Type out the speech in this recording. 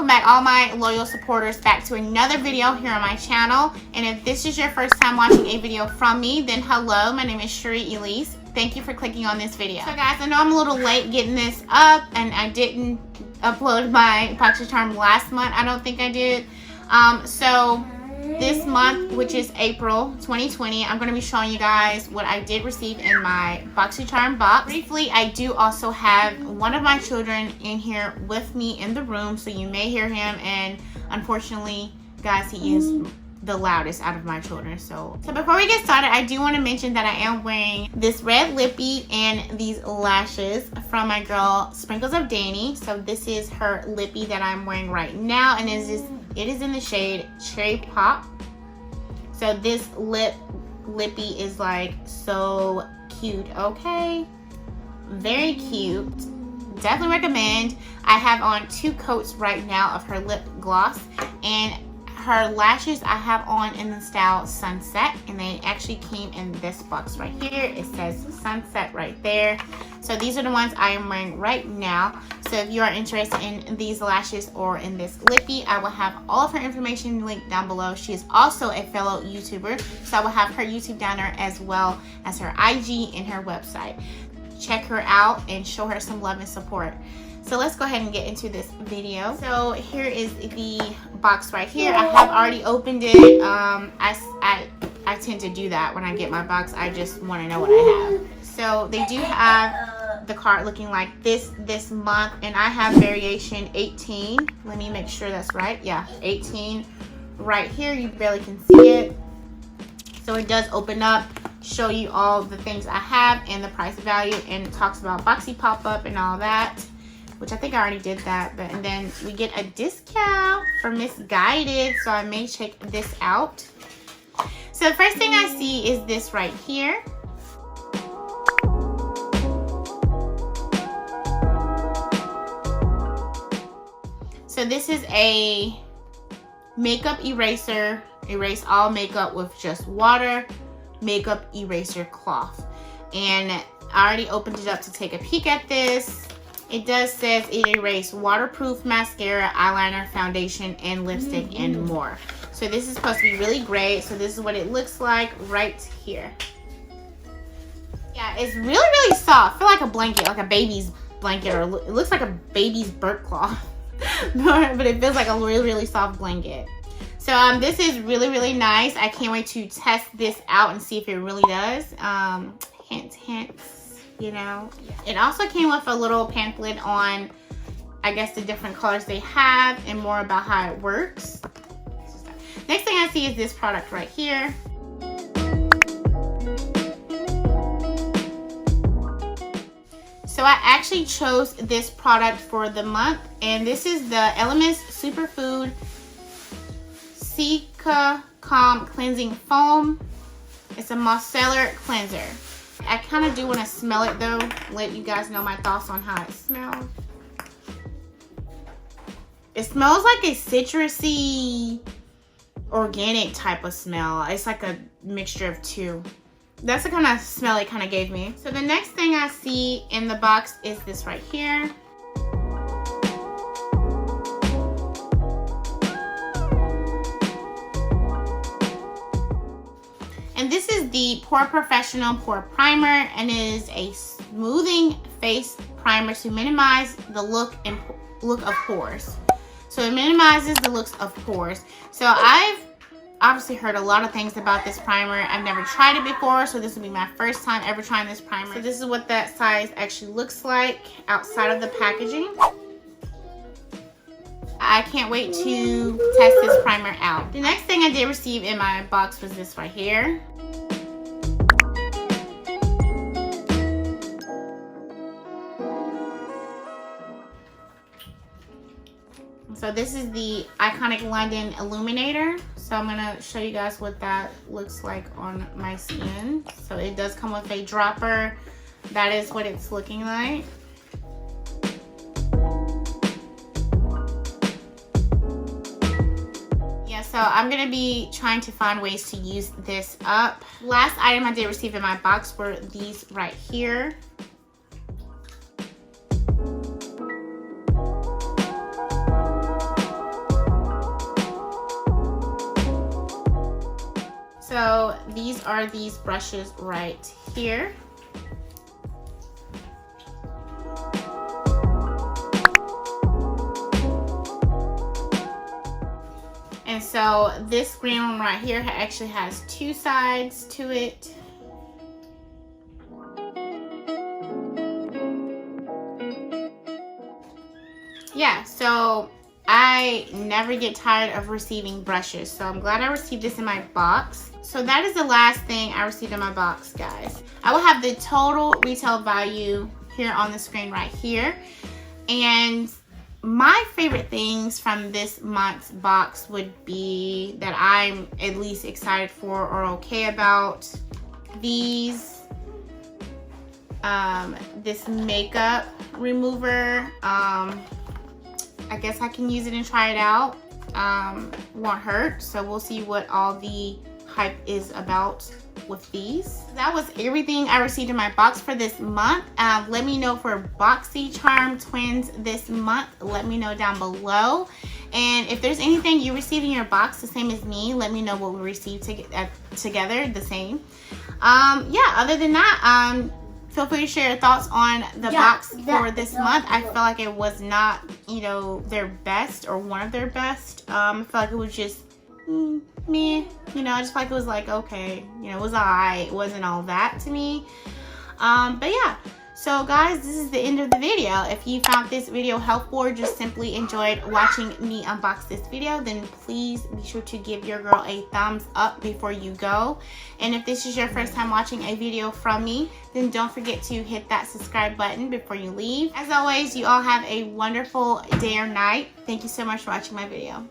welcome back all my loyal supporters back to another video here on my channel. And if this is your first time watching a video from me, then hello, my name is Shuri Elise. Thank you for clicking on this video. So guys, I know I'm a little late getting this up and I didn't upload my Boxycharm last month. I don't think I did. So this month, which is April 2020, I'm going to be showing you guys what I did receive in my Boxycharm box. Briefly, I do also have one of my children in here with me in the room, so you may hear him, and unfortunately, guys, he is the loudest out of my children. So before we get started, I do want to mention that I am wearing this red lippy and these lashes from my girl Sprinkles of Danni. So this is her lippy that I'm wearing right now, and it is in the shade Cherry Pop. So this lippy is like so cute, okay? Very cute. Definitely recommend. I have on 2 coats right now of her lip gloss, and her lashes I have on in the style Sunset, and they actually came in this box right here. It says Sunset right there. So these are the ones I am wearing right now. So if you are interested in these lashes or in this lippy, I will have all of her information linked down below. She is also a fellow YouTuber, so I will have her YouTube down there as well as her IG and her website. Check her out and show her some love and support. So let's go ahead and get into this video. So here is the box right here. I have already opened it. I tend to do that when I get my box. I just want to know what I have. So they do have the card looking like this month, and I have variation 18. Let me make sure that's right. Yeah, 18 right here. You barely can see it. So it does open up, show you all the things I have and the price value, and it talks about Boxy pop-up and all that, which I think I already did that. And then we get a discount for Misguided, so I may check this out. So the first thing I see is this right here. So this is a makeup eraser. Erase all makeup with just water. Makeup eraser cloth. And I already opened it up to take a peek at this. It does says it erases waterproof mascara, eyeliner, foundation, and lipstick, and more. So this is supposed to be really great. So this is what it looks like right here. Yeah, it's really, really soft. I feel like a blanket, like a baby's blanket, or it looks like a baby's burp cloth. But it feels like a really, really soft blanket. So this is really, really nice. I can't wait to test this out and see if it really does. Hint, hint. You know, it also came with a little pamphlet on, I guess, the different colors they have and more about how it works. Next thing I see is this product right here. So I actually chose this product for the month, and this is the Elements Superfood Cica Calm Cleansing Foam. It's a micellar cleanser. I kind of do want to smell it though, let you guys know my thoughts on how it smells. It smells like a citrusy, organic type of smell. It's like a mixture of 2. That's the kind of smell it kind of gave me. So the next thing I see in the box is this right here. And this is the Pore Professional Pore Primer, and it is a smoothing face primer to minimize the look of pores. So it minimizes the looks of pores. So I've obviously heard a lot of things about this primer. I've never tried it before, so this will be my first time ever trying this primer. So this is what that size actually looks like outside of the packaging. I can't wait to test this primer out. The next thing I did receive in my box was this right here. So this is the Iconic London Illuminator. So I'm gonna show you guys what that looks like on my skin. So it does come with a dropper. That is what it's looking like. So I'm going to be trying to find ways to use this up. Last item I did receive in my box were these right here. these are these brushes right here. And so this green one right here actually has two sides to it. Yeah, so I never get tired of receiving brushes, so I'm glad I received this in my box. So that is the last thing I received in my box, guys. I will have the total retail value here on the screen right here. And my favorite things from this month's box would be that I'm at least excited for or okay about. These, this makeup remover, I guess I can use it and try it out. Won't hurt, so we'll see what all the hype is about with these. That was everything I received in my box for this month. Let me know for Boxycharm twins this month. Let me know down below. And if there's anything you received in your box the same as me, let me know what we received together the same. Yeah, other than that, feel free to share your thoughts on the box for this month. I feel like it was not, you know, their best or one of their best. I feel like it was just meh, you know. I just feel like it was like, okay, you know, it was alright. It wasn't all that to me. But yeah, so guys, this is the end of the video. If you found this video helpful or just simply enjoyed watching me unbox this video, then please be sure to give your girl a thumbs up before you go. And if this is your first time watching a video from me, then don't forget to hit that subscribe button before you leave. As always, you all have a wonderful day or night. Thank you so much for watching my video.